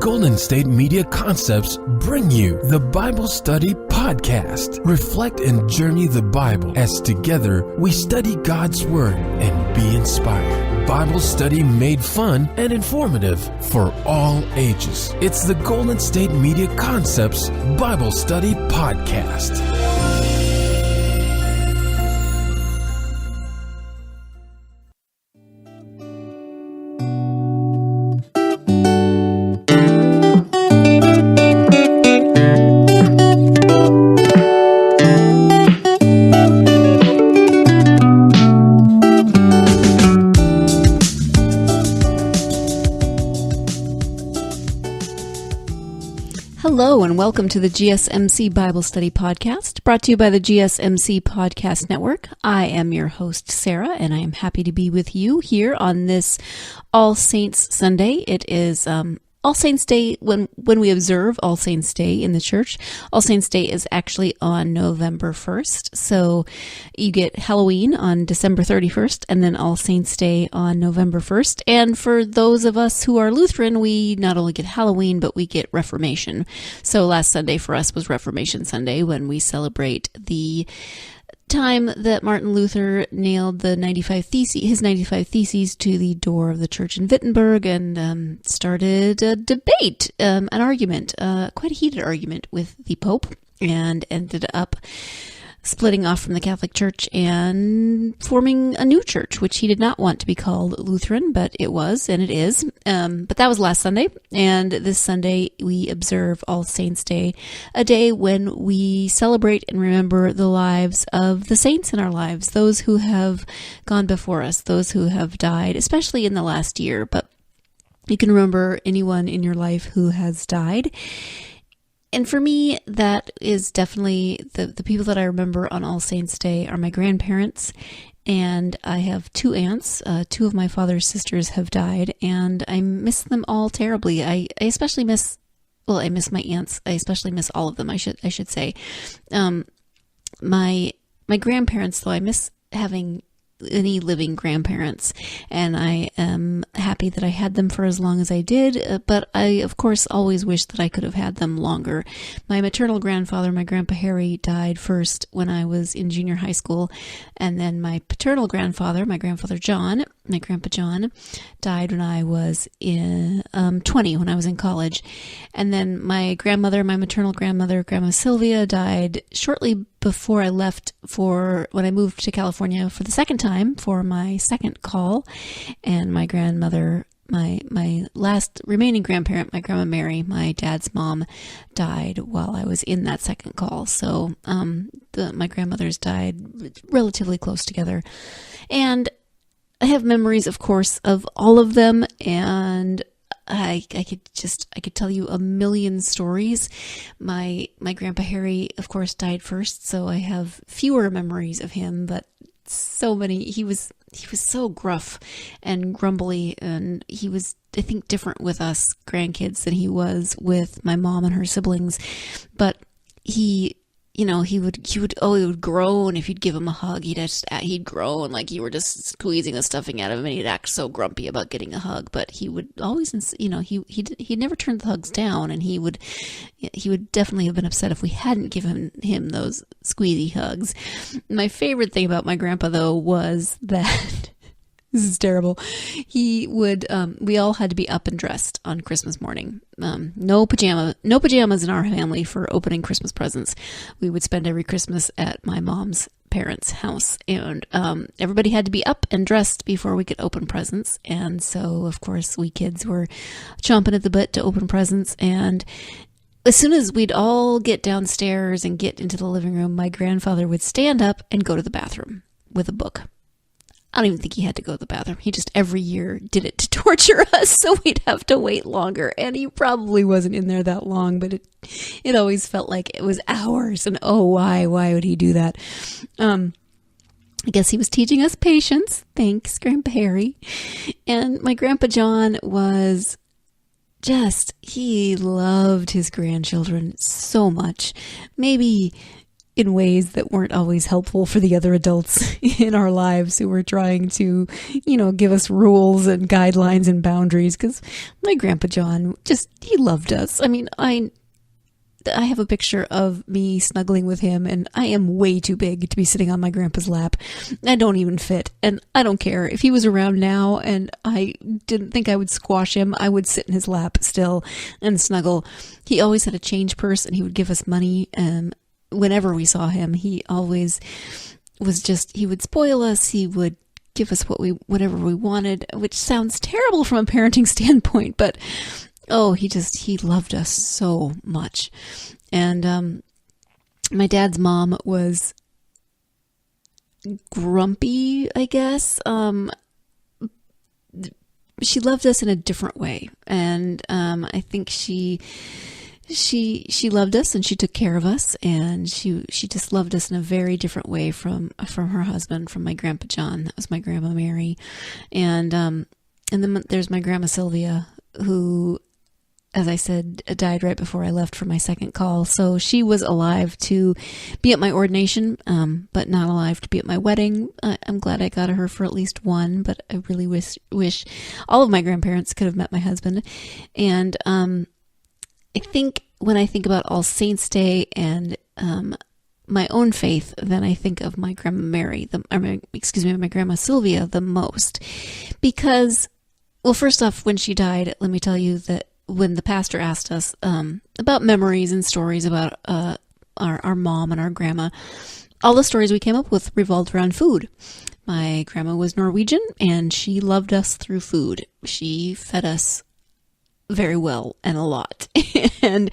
Golden State Media Concepts bring you the Bible Study Podcast. Reflect and journey the Bible as together we study God's Word and be inspired. Bible study made fun and informative for all ages. It's the Golden State Media Concepts Bible Study Podcast. Hello and welcome to the GSMC Bible Study Podcast, brought to you by the GSMC Podcast Network. I am your host, Sarah, and I am happy to be with you here on this All Saints Sunday. It is All Saints Day when we observe All Saints Day in the church. All Saints Day is actually on November 1st. So you get Halloween on December 31st and then All Saints Day on November 1st. And for those of us who are Lutheran, we not only get Halloween, but we get Reformation. So last Sunday for us was Reformation Sunday when we celebrate the time that Martin Luther nailed his 95 Theses to the door of the church in Wittenberg and started a debate, an argument, quite a heated argument with the Pope, and ended up splitting off from the Catholic Church and forming a new church, which he did not want to be called Lutheran, but it was, and it is. But that was last Sunday, and this Sunday we observe All Saints Day, a day when we celebrate and remember the lives of the saints in our lives, those who have gone before us, those who have died, especially in the last year, but you can remember anyone in your life who has died. And for me, that is definitely the people that I remember on All Saints Day are my grandparents, and I have two aunts. Two of my father's sisters have died, and I miss them all terribly. I especially miss, I miss my aunts. I especially miss all of them, I should say. My grandparents, though, I miss having any living grandparents, and I am happy that I had them for as long as I did, but I of course always wish that I could have had them longer. My maternal grandfather, my Grandpa Harry, died first when I was in junior high school, and then my paternal grandfather, my grandfather John, my Grandpa John, died when I was 20, when I was in college. And then my grandmother, my maternal grandmother, Grandma Sylvia, died shortly before I left when I moved to California for the second time for my second call. And my grandmother, my last remaining grandparent, my Grandma Mary, my dad's mom, died while I was in that second call. So my grandmothers died relatively close together. And I have memories, of course, of all of them, and I could tell you a million stories. My Grandpa Harry, of course, died first, so I have fewer memories of him, but so many. He was so gruff and grumbly, and he was, I think, different with us grandkids than he was with my mom and her siblings. But he would groan if you'd give him a hug. He'd groan like you were just squeezing the stuffing out of him, and he'd act so grumpy about getting a hug. But he would always, he never turned the hugs down, and he would definitely have been upset if we hadn't given him those squeezy hugs. My favorite thing about my grandpa, though, was that this is terrible. He would, we all had to be up and dressed on Christmas morning. No pajamas in our family for opening Christmas presents. We would spend every Christmas at my mom's parents' house, and everybody had to be up and dressed before we could open presents. And so, of course, we kids were chomping at the bit to open presents. And as soon as we'd all get downstairs and get into the living room, my grandfather would stand up and go to the bathroom with a book. I don't even think he had to go to the bathroom. He just every year did it to torture us, so we'd have to wait longer. And he probably wasn't in there that long, but it always felt like it was hours. And why would he do that? I guess he was teaching us patience. Thanks, Grandpa Harry. And my Grandpa John was he loved his grandchildren so much. Maybe in ways that weren't always helpful for the other adults in our lives who were trying to, give us rules and guidelines and boundaries. Because my Grandpa John, he loved us. I mean, I have a picture of me snuggling with him, and I am way too big to be sitting on my grandpa's lap. I don't even fit, and I don't care. If he was around now and I didn't think I would squash him, I would sit in his lap still and snuggle. He always had a change purse, and he would give us money. Whenever we saw him, he always he would spoil us. He would give us whatever we wanted, which sounds terrible from a parenting standpoint, but oh, he loved us so much. And my dad's mom was grumpy, I guess. She loved us in a different way. And I think she loved us and she took care of us, and she just loved us in a very different way from her husband, from my Grandpa John. That was my Grandma Mary. And then there's my Grandma Sylvia, who, as I said, died right before I left for my second call. So she was alive to be at my ordination, but not alive to be at my wedding. I'm glad I got her for at least one, but I really wish all of my grandparents could have met my husband. And I think when I think about All Saints Day and my own faith, then I think of my Grandma Mary, my Grandma Sylvia the most. Because, well, first off, when she died, let me tell you that when the pastor asked us about memories and stories about our mom and our grandma, all the stories we came up with revolved around food. My grandma was Norwegian, and she loved us through food. She fed us very well and a lot. And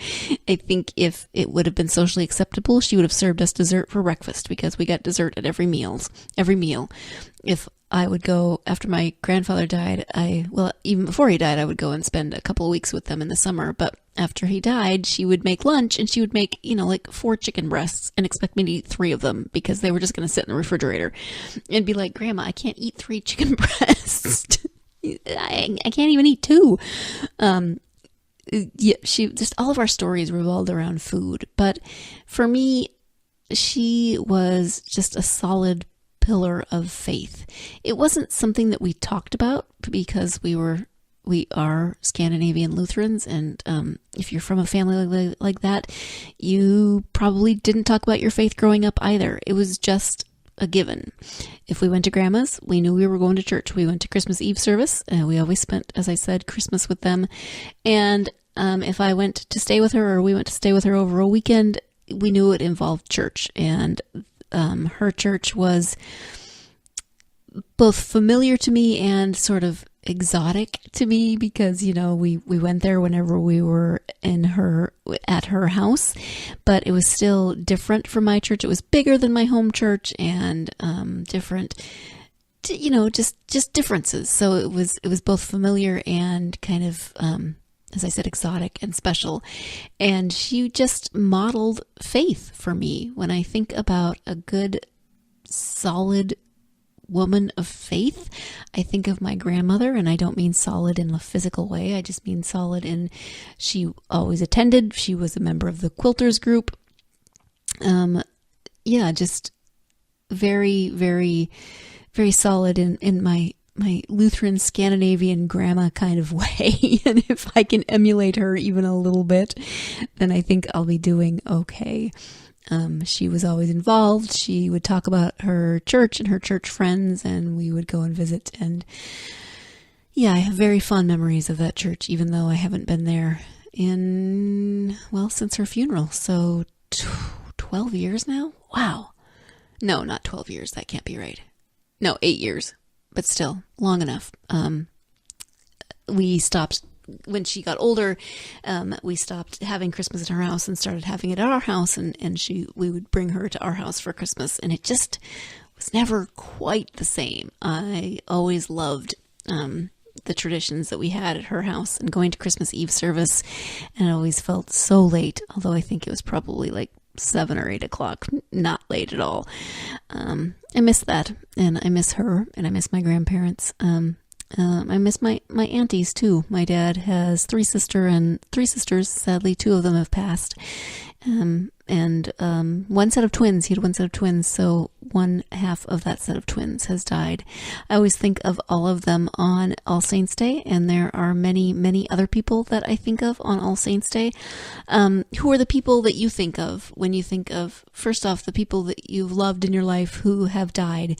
I think if it would have been socially acceptable, she would have served us dessert for breakfast, because we got dessert at every meal. If I would go, after my grandfather died, even before he died, I would go and spend a couple of weeks with them in the summer. But after he died, she would make lunch, and she would make, like 4 chicken breasts and expect me to eat 3 of them, because they were just going to sit in the refrigerator, and be like, Grandma, I can't eat 3 chicken breasts. I can't even eat 2. She just, all of our stories revolved around food. But for me, she was just a solid pillar of faith. It wasn't something that we talked about, because we are Scandinavian Lutherans, and if you're from a family like that, you probably didn't talk about your faith growing up either. It was just a given. If we went to Grandma's, we knew we were going to church. We went to Christmas Eve service, and we always spent, as I said, Christmas with them. And if I went to stay with her, or we went to stay with her over a weekend, we knew it involved church. And her church was both familiar to me and sort of exotic to me, because we went there whenever we were at her house, but it was still different from my church. It was bigger than my home church, and different, just differences. So it was both familiar and kind of, as I said, exotic and special. And she just modeled faith for me. When I think about a good, solid woman of faith, I think of my grandmother, and I don't mean solid in a physical way. I just mean solid in, she always attended. She was a member of the quilters group. Just very, very, very solid in my Lutheran Scandinavian grandma kind of way. And if I can emulate her even a little bit, then I think I'll be doing okay. She was always involved. She would talk about her church and her church friends, and we would go and visit. And yeah, I have very fond memories of that church, even though I haven't been there since her funeral. So 12 years now? Wow. No, not 12 years. That can't be right. No, 8 years, but still long enough. We stopped. When she got older, we stopped having Christmas at her house and started having it at our house, and we would bring her to our house for Christmas, and it just was never quite the same. I always loved the traditions that we had at her house, and going to Christmas Eve service, and it always felt so late, although I think it was probably like 7 or 8 o'clock, not late at all. I miss that, and I miss her, and I miss my grandparents. I miss my aunties too. My dad has 3 sisters. Sadly, 2 of them have passed. and one set of twins. He had one set of twins, so one half of that set of twins has died. I always think of all of them on All Saints Day, and there are many, many other people that I think of on All Saints Day. Who are the people that you think of when you think of, first off, the people that you've loved in your life who have died?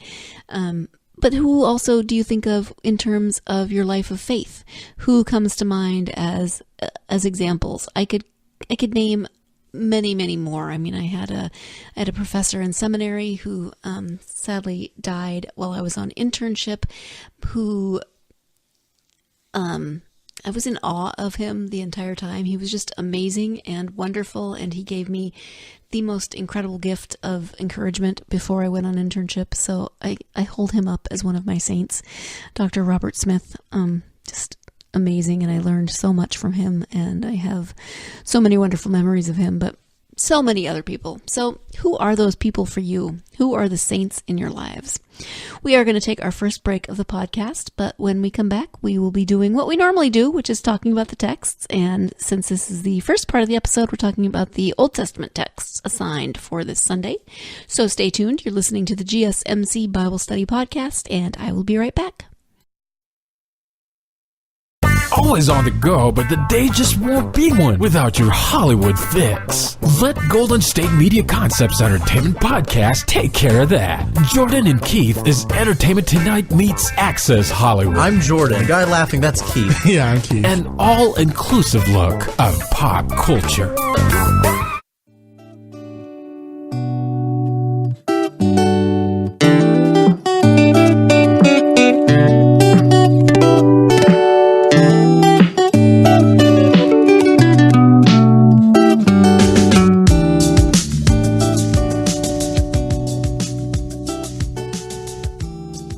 But who also do you think of in terms of your life of faith? Who comes to mind as examples? I could name many, many more. I mean, I had a professor in seminary who sadly died while I was on internship, who I was in awe of him the entire time. He was just amazing and wonderful, and he gave me the most incredible gift of encouragement before I went on internship. So I hold him up as one of my saints, Dr. Robert Smith. Just amazing, and I learned so much from him, and I have so many wonderful memories of him, but so many other people. So who are those people for you? Who are the saints in your lives? We are going to take our first break of the podcast, but when we come back, we will be doing what we normally do, which is talking about the texts. And since this is the first part of the episode, we're talking about the Old Testament texts assigned for this Sunday. So stay tuned. You're listening to the GSMC Bible Study Podcast, and I will be right back. Always on the go, but the day just won't be one without your Hollywood fix. Let Golden State Media Concepts Entertainment Podcast take care of that. Jordan and Keith is Entertainment Tonight meets Access Hollywood. I'm Jordan. The guy laughing, that's Keith. Yeah, I'm Keith. An all-inclusive look of pop culture.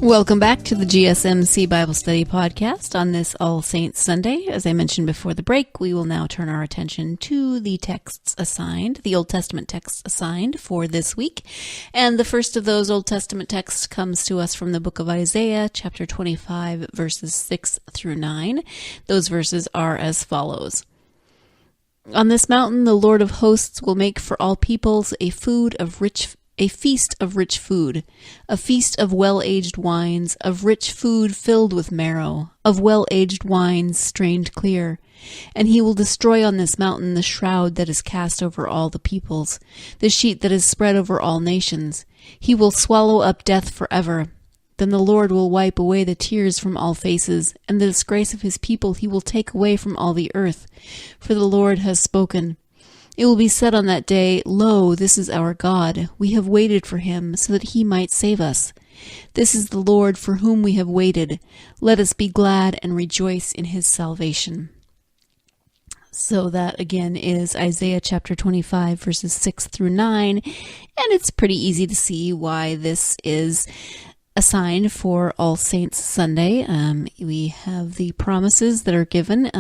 Welcome back to the GSMC Bible Study Podcast on this All Saints Sunday. As I mentioned before the break, we will now turn our attention to the texts assigned, the Old Testament texts assigned for this week. And the first of those Old Testament texts comes to us from the book of Isaiah, chapter 25, verses 6 through 9. Those verses are as follows. On this mountain, the Lord of hosts will make for all peoples a feast of rich food, a feast of well-aged wines, of rich food filled with marrow, of well-aged wines strained clear. And he will destroy on this mountain the shroud that is cast over all the peoples, the sheet that is spread over all nations. He will swallow up death forever. Then the Lord will wipe away the tears from all faces, and the disgrace of his people he will take away from all the earth. For the Lord has spoken. It will be said on that day, Lo, this is our God. We have waited for him, so that he might save us. This is the Lord for whom we have waited. Let us be glad and rejoice in his salvation. So that, again, is Isaiah chapter 25, verses 6 through 9. And it's pretty easy to see why this is assigned for All Saints Sunday. We have the promises that are given.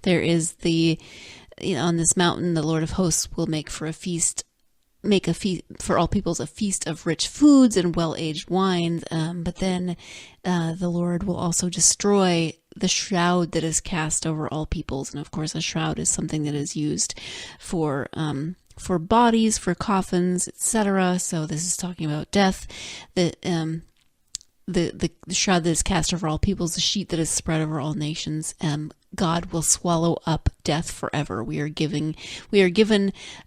There is on this mountain, the Lord of hosts will make for all peoples a feast of rich foods and well-aged wines. But then the Lord will also destroy the shroud that is cast over all peoples. And of course, a shroud is something that is used for bodies, for coffins, etc. So this is talking about death. The shroud that is cast over all peoples, the sheet that is spread over all nations. God will swallow up death forever. We are given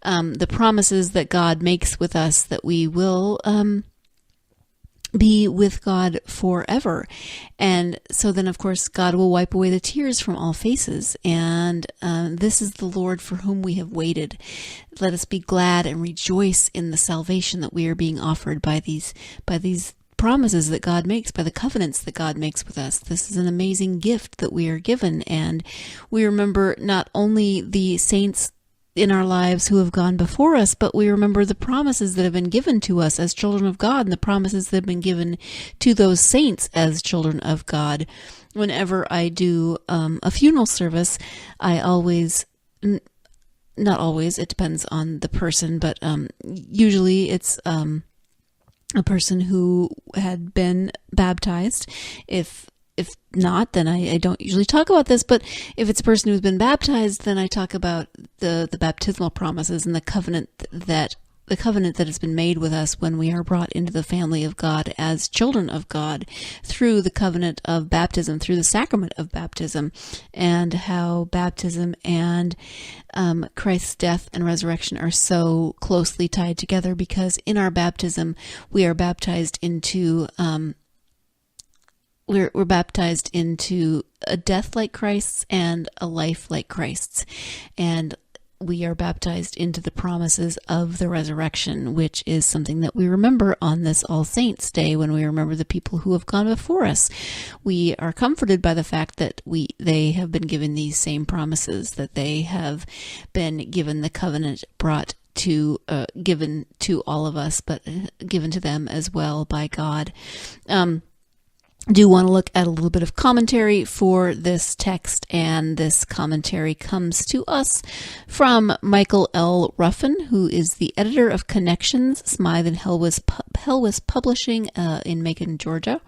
the promises that God makes with us that we will be with God forever. And so then, of course, God will wipe away the tears from all faces. And this is the Lord for whom we have waited. Let us be glad and rejoice in the salvation that we are being offered by these promises that God makes, by the covenants that God makes with us. This is an amazing gift that we are given, and we remember not only the saints in our lives who have gone before us, but we remember the promises that have been given to us as children of God, and the promises that have been given to those saints as children of God. Whenever I do a funeral service, I always, not always, it depends on the person, but usually it's a person who had been baptized. If if not, then I don't usually talk about this, but if it's a person who's been baptized, then I talk about the baptismal promises and the covenant that has been made with us when we are brought into the family of God as children of God through the covenant of baptism, through the sacrament of baptism, and how baptism and Christ's death and resurrection are so closely tied together, because in our baptism we are baptized into we're baptized into a death like Christ's and a life like Christ's, and we are baptized into the promises of the resurrection, which is something that we remember on this All Saints' Day when we remember the people who have gone before us. We are comforted by the fact that they have been given these same promises, that they have been given the covenant brought to given to all of us, but given to them as well by God. Do want to look at a little bit of commentary for this text, and this commentary comes to us from Michael L. Ruffin, who is the editor of Connections, Smythe and Helwis Publishing in Macon, Georgia.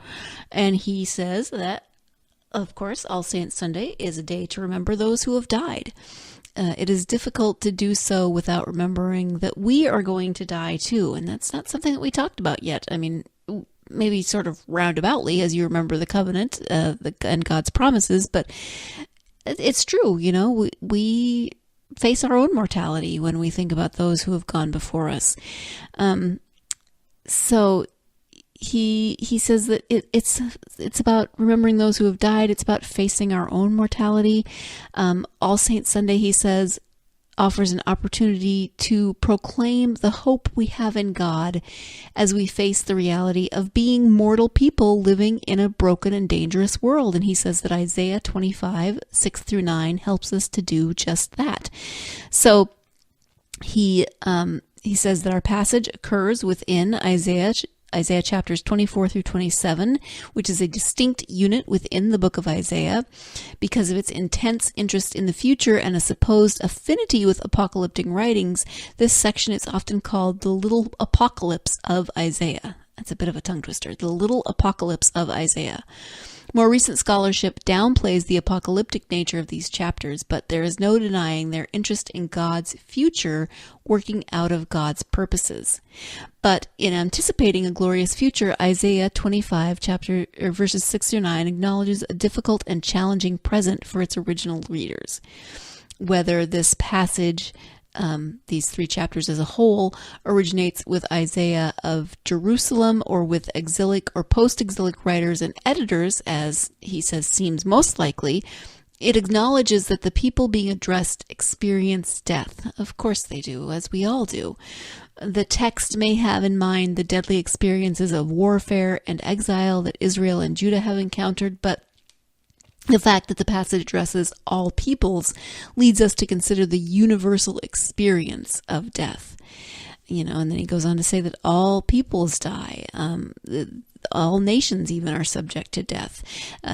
And he says that, of course, All Saints Sunday is a day to remember those who have died. It is difficult to do so without remembering that we are going to die too, and that's not something that we talked about yet. I mean, maybe sort of roundaboutly as you remember the covenant and God's promises, but it's true, we face our own mortality when we think about those who have gone before us. So he says that it's about remembering those who have died. It's about facing our own mortality. All Saints Sunday, he says, offers an opportunity to proclaim the hope we have in God as we face the reality of being mortal people living in a broken and dangerous world. And he says that Isaiah 25, 6-9 helps us to do just that. So he says that our passage occurs within Isaiah chapters 24-27, which is a distinct unit within the book of Isaiah because of its intense interest in the future and a supposed affinity with apocalyptic writings. This section is often called the Little Apocalypse of Isaiah. That's a bit of a tongue twister. The Little Apocalypse of Isaiah. More recent scholarship downplays the apocalyptic nature of these chapters, but there is no denying their interest in God's future working out of God's purposes. But in anticipating a glorious future, Isaiah 25, verses 6-9, acknowledges a difficult and challenging present for its original readers. Whether this passage, these 3 chapters as a whole, originates with Isaiah of Jerusalem or with exilic or post-exilic writers and editors, as he says seems most likely, it acknowledges that the people being addressed experience death. Of course they do, as we all do. The text may have in mind the deadly experiences of warfare and exile that Israel and Judah have encountered, but the fact that the passage addresses all peoples leads us to consider the universal experience of death. And then he goes on to say that all peoples die. All nations even are subject to death.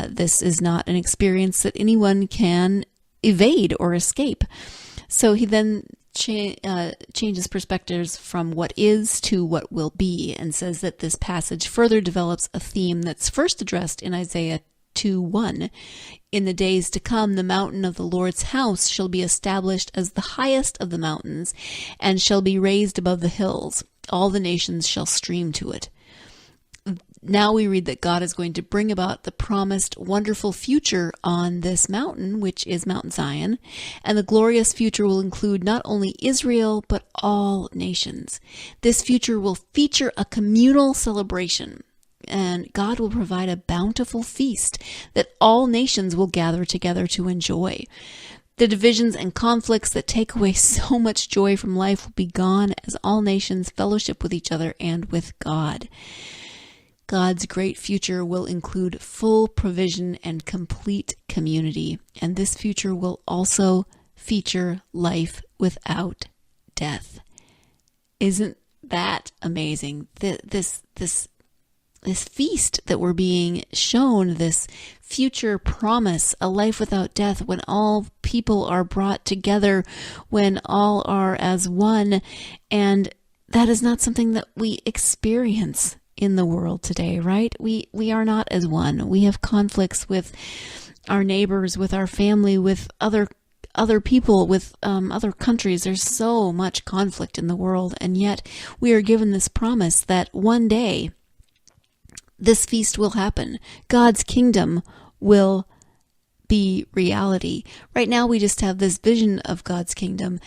This is not an experience that anyone can evade or escape. So he then changes perspectives from what is to what will be, and says that this passage further develops a theme that's first addressed in Isaiah 2:1. In the days to come, the mountain of the Lord's house shall be established as the highest of the mountains, and shall be raised above the hills. All the nations shall stream to it. Now we read that God is going to bring about the promised wonderful future on this mountain, which is Mount Zion, and the glorious future will include not only Israel, but all nations. This future will feature a communal celebration, and God will provide a bountiful feast that all nations will gather together to enjoy. The divisions and conflicts that take away so much joy from life will be gone as all nations fellowship with each other and with God. God's great future will include full provision and complete community, and this future will also feature life without death. Isn't that amazing? This feast that we're being shown, this future promise, a life without death, when all people are brought together, when all are as one, and that is not something that we experience in the world today, right? We are not as one. We have conflicts with our neighbors, with our family, with other people, with other countries. There's so much conflict in the world, and yet we are given this promise that one day this feast will happen. God's kingdom will be reality. Right now we just have this vision of God's kingdom,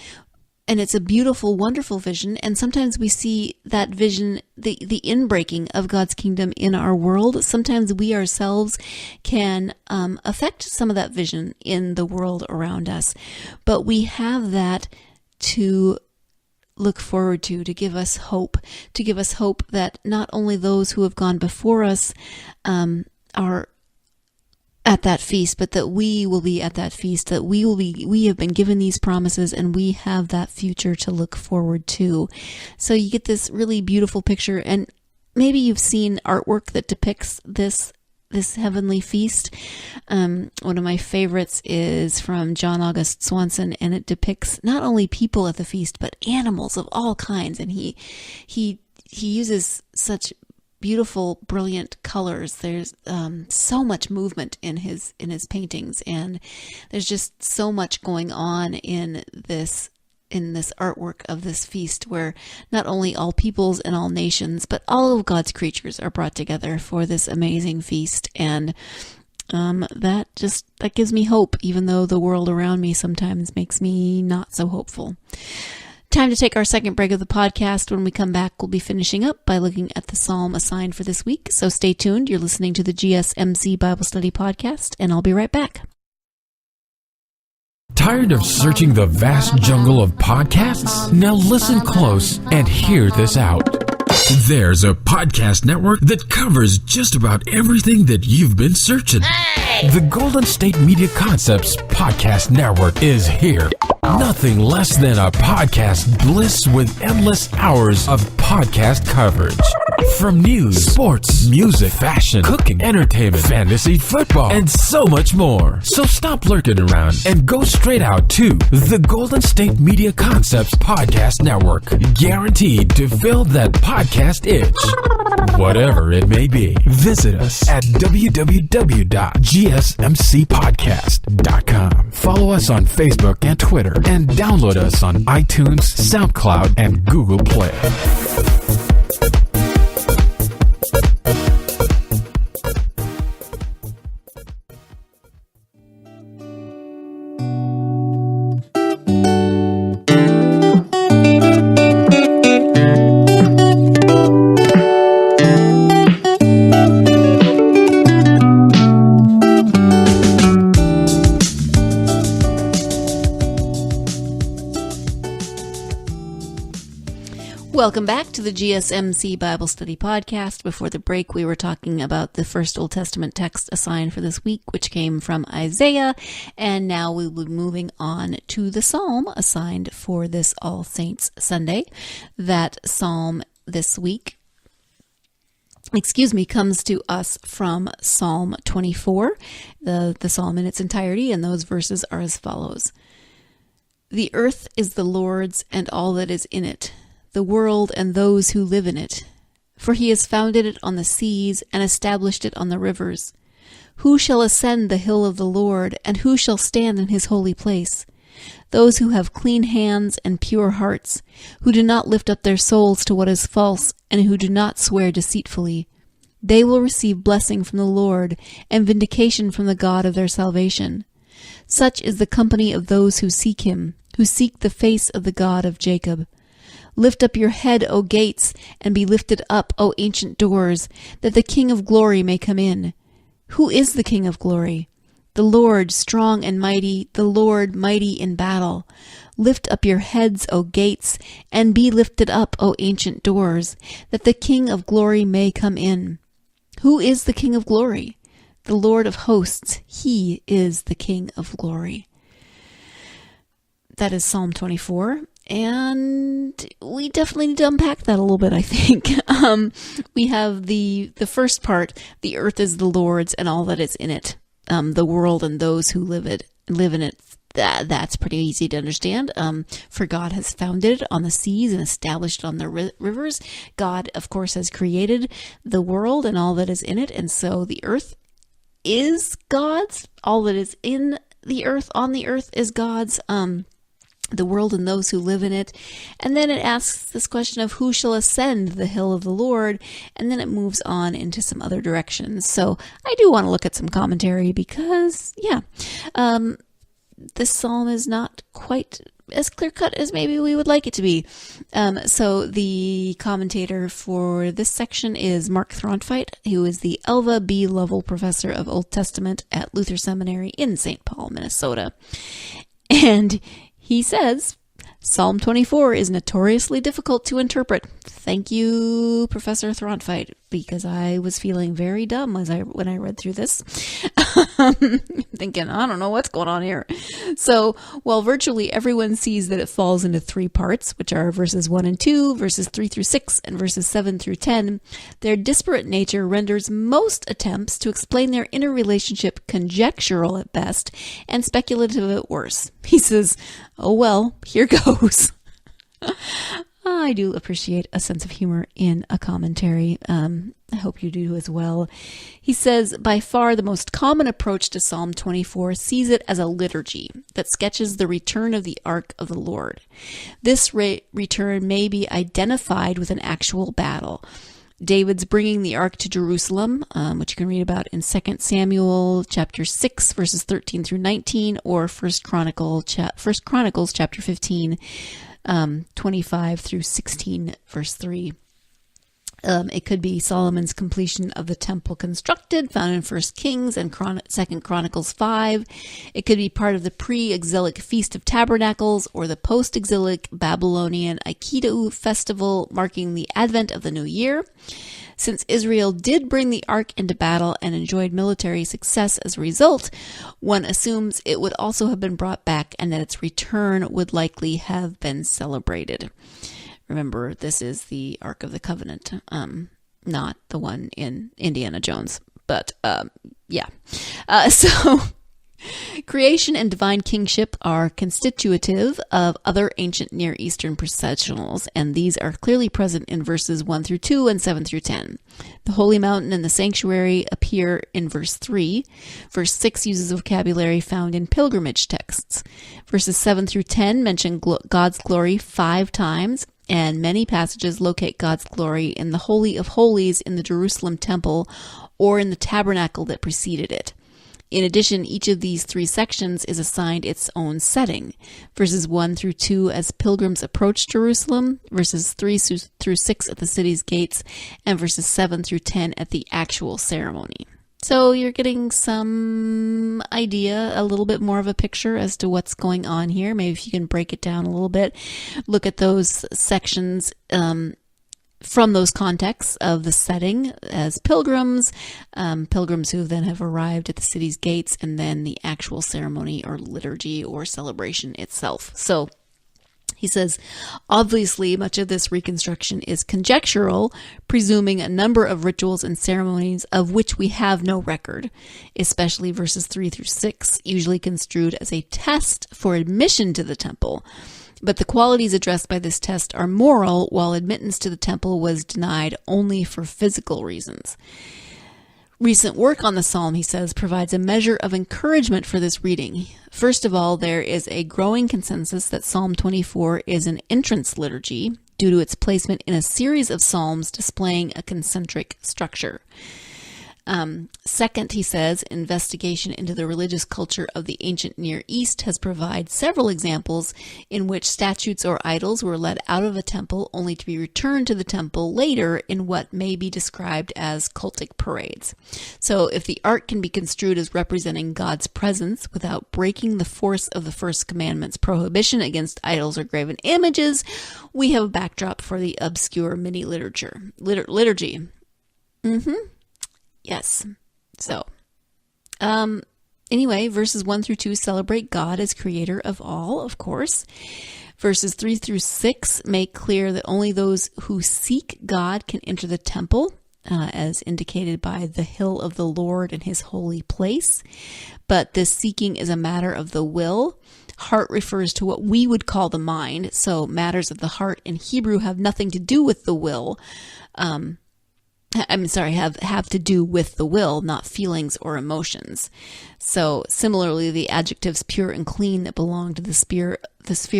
and it's a beautiful, wonderful vision. And sometimes we see that vision, the inbreaking of God's kingdom in our world. Sometimes we ourselves can affect some of that vision in the world around us. But we have that to look forward to give us hope that not only those who have gone before us are at that feast, but that we will be at that feast, that we have been given these promises, and we have that future to look forward to. So you get this really beautiful picture, and maybe you've seen artwork that depicts this heavenly feast. One of my favorites is from John August Swanson, and it depicts not only people at the feast, but animals of all kinds. And he uses such beautiful, brilliant colors. There's so much movement in his paintings, and there's just so much going on in this artwork of this feast, where not only all peoples and all nations, but all of God's creatures are brought together for this amazing feast. And that gives me hope, even though the world around me sometimes makes me not so hopeful. Time to take our second break of the podcast. When we come back, we'll be finishing up by looking at the psalm assigned for this week. So stay tuned. You're listening to the GSMC Bible Study Podcast, and I'll be right back. Tired of searching the vast jungle of podcasts? Now listen close and hear this out. There's a podcast network that covers just about everything that you've been searching. Hey! The Golden State Media Concepts Podcast Network is here. Nothing less than a podcast bliss with endless hours of podcast coverage. From news, sports, music, fashion, cooking, entertainment, fantasy, football, and so much more. So stop lurking around and go straight out to the Golden State Media Concepts Podcast Network. Guaranteed to fill that podcast itch. Whatever it may be, visit us at www.gsmcpodcast.com. Follow us on Facebook and Twitter, and download us on iTunes, SoundCloud, and Google Play. Welcome back to the GSMC Bible Study Podcast. Before the break, we were talking about the first Old Testament text assigned for this week, which came from Isaiah, and now we will be moving on to the psalm assigned for this All Saints Sunday. That psalm this week, comes to us from Psalm 24, the psalm in its entirety, and those verses are as follows. The earth is the Lord's and all that is in it, the world and those who live in it. For he has founded it on the seas and established it on the rivers. Who shall ascend the hill of the Lord, and who shall stand in his holy place? Those who have clean hands and pure hearts, who do not lift up their souls to what is false, and who do not swear deceitfully. They will receive blessing from the Lord, and vindication from the God of their salvation. Such is the company of those who seek him, who seek the face of the God of Jacob. Lift up your head, O gates, and be lifted up, O ancient doors, that the King of glory may come in. Who is the King of glory? The Lord strong and mighty, the Lord mighty in battle. Lift up your heads, O gates, and be lifted up, O ancient doors, that the King of glory may come in. Who is the King of glory? The Lord of hosts, he is the King of glory. That is Psalm 24. And we definitely need to unpack that a little bit, I think. We have the first part, the earth is the Lord's and all that is in it, the world and those who live in it. That's pretty easy to understand. For God has founded it on the seas and established it on the rivers. God, of course, has created the world and all that is in it. And so the earth is God's. All that is in the earth, on the earth, is God's. The world and those who live in it. And then it asks this question of who shall ascend the hill of the Lord, and then it moves on into some other directions. So I do want to look at some commentary because, this psalm is not quite as clear-cut as maybe we would like it to be. So the commentator for this section is Mark Thronfite, who is the Elva B. Lovell Professor of Old Testament at Luther Seminary in St. Paul, Minnesota. And he says, Psalm 24 is notoriously difficult to interpret. Thank you, Professor Thronfite, because I was feeling very dumb when I read through this. Thinking, I don't know what's going on here. So, while virtually everyone sees that it falls into three parts, which are verses 1 and 2, verses 3 through 6, and verses 7 through 10, their disparate nature renders most attempts to explain their inner relationship conjectural at best and speculative at worst. He says, oh well, here goes. I do appreciate a sense of humor in a commentary. I hope you do as well. He says, by far the most common approach to Psalm 24 sees it as a liturgy that sketches the return of the ark of the Lord. This return may be identified with an actual battle. David's bringing the ark to Jerusalem, which you can read about in 2 Samuel chapter 6, verses 13 through 19, or 1 Chronicles chapter 15, 25 through 16, verse 3. It could be Solomon's completion of the temple constructed, found in 1 Kings and 2 Chronicles 5. It could be part of the pre-exilic Feast of Tabernacles or the post-exilic Babylonian Akitu festival marking the advent of the new year. Since Israel did bring the ark into battle and enjoyed military success as a result, one assumes it would also have been brought back and that its return would likely have been celebrated. Remember, this is the Ark of the Covenant, not the one in Indiana Jones. But, so creation and divine kingship are constitutive of other ancient Near Eastern processionals, and these are clearly present in verses 1 through 2 and 7 through 10. The holy mountain and the sanctuary appear in verse 3. Verse 6 uses a vocabulary found in pilgrimage texts. Verses 7 through 10 mention God's glory 5 times, and many passages locate God's glory in the Holy of Holies in the Jerusalem temple or in the tabernacle that preceded it. In addition, each of these 3 sections is assigned its own setting. Verses 1 through 2 as pilgrims approach Jerusalem, verses 3 through 6 at the city's gates, and verses 7 through 10 at the actual ceremony. So you're getting some idea, a little bit more of a picture as to what's going on here. Maybe if you can break it down a little bit, look at those sections from those contexts of the setting as pilgrims who then have arrived at the city's gates, and then the actual ceremony or liturgy or celebration itself. So he says, obviously, much of this reconstruction is conjectural, presuming a number of rituals and ceremonies of which we have no record, especially verses 3 through 6, usually construed as a test for admission to the temple. But the qualities addressed by this test are moral, while admittance to the temple was denied only for physical reasons. Recent work on the psalm, he says, provides a measure of encouragement for this reading. First of all, there is a growing consensus that Psalm 24 is an entrance liturgy due to its placement in a series of psalms displaying a concentric structure. Second, he says, investigation into the religious culture of the ancient Near East has provided several examples in which statues or idols were led out of a temple only to be returned to the temple later in what may be described as cultic parades. So if the ark can be construed as representing God's presence without breaking the force of the first commandment's prohibition against idols or graven images, we have a backdrop for the obscure mini liturgy. Yes. So, anyway, verses 1 through 2 celebrate God as creator of all, of course. Verses 3 through 6 make clear that only those who seek God can enter the temple, as indicated by the hill of the Lord and his holy place. But this seeking is a matter of the will. Heart refers to what we would call the mind. So matters of the heart in Hebrew have nothing to do with the will. Have to do with the will, not feelings or emotions. So similarly, the adjectives pure and clean that belong to the sphere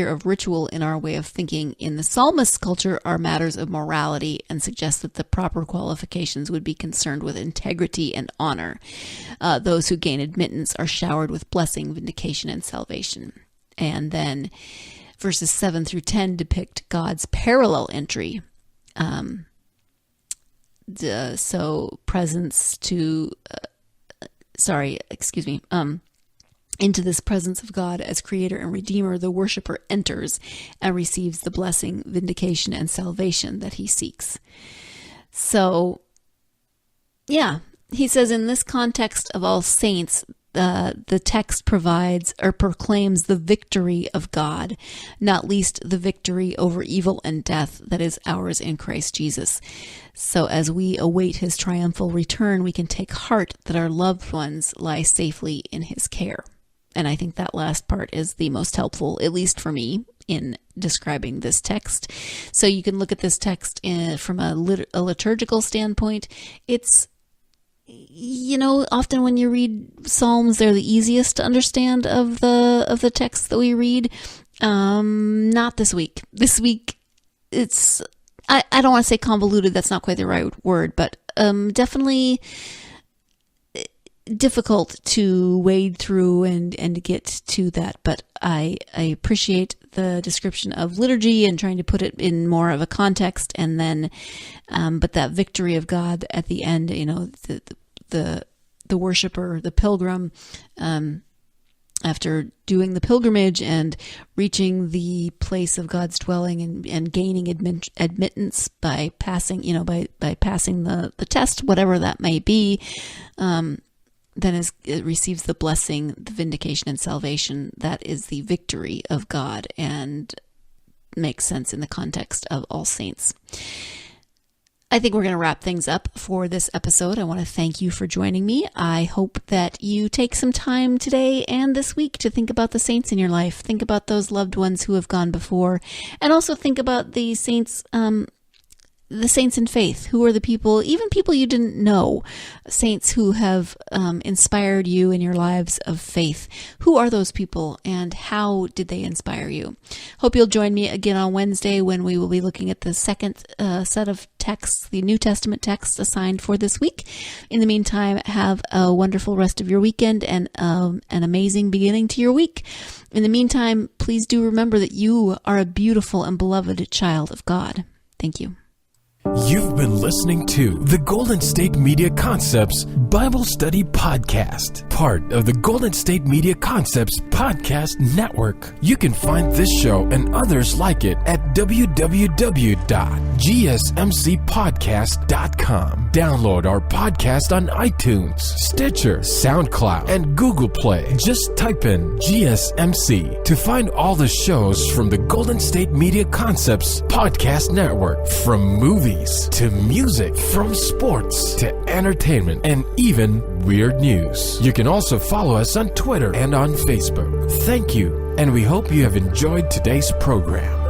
of ritual in our way of thinking in the psalmist's culture are matters of morality and suggest that the proper qualifications would be concerned with integrity and honor. Those who gain admittance are showered with blessing, vindication, and salvation. And then verses 7 through 10 depict God's parallel entry. Into this presence of God as creator and redeemer, the worshiper enters and receives the blessing, vindication, and salvation that he seeks. So, yeah, he says in this context of all saints, the text provides or proclaims the victory of God, not least the victory over evil and death that is ours in Christ Jesus. So as we await his triumphal return, we can take heart that our loved ones lie safely in his care. And I think that last part is the most helpful, at least for me, in describing this text. So you can look at this text from a liturgical standpoint. It's, often when you read Psalms, they're the easiest to understand of the texts that we read. Not this week. This week, it's, I don't want to say convoluted, that's not quite the right word, but definitely difficult to wade through and get to that. But I appreciate the description of liturgy and trying to put it in more of a context, and then but that victory of God at the end, the worshiper, the pilgrim, after doing the pilgrimage and reaching the place of God's dwelling and gaining admittance by passing, by passing the test, whatever that may be, then it receives the blessing, the vindication, and salvation. That is the victory of God and makes sense in the context of all saints. I think we're going to wrap things up for this episode. I want to thank you for joining me. I hope that you take some time today and this week to think about the saints in your life. Think about those loved ones who have gone before, and also think about the saints in faith. Who are the people, even people you didn't know, saints who have inspired you in your lives of faith? Who are those people and how did they inspire you? Hope you'll join me again on Wednesday when we will be looking at the second set of texts, the New Testament texts assigned for this week. In the meantime, have a wonderful rest of your weekend and an amazing beginning to your week. In the meantime, please do remember that you are a beautiful and beloved child of God. Thank you. You've been listening to the Golden State Media Concepts Bible Study Podcast, part of the Golden State Media Concepts Podcast Network. You can find this show and others like it at www.gsmcpodcast.com. Download our podcast on iTunes, Stitcher, SoundCloud, and Google Play. Just type in GSMC to find all the shows from the Golden State Media Concepts Podcast Network, from movies to music, from sports to entertainment, and even weird news. You can also follow us on Twitter and on Facebook. Thank you, and we hope you have enjoyed today's program.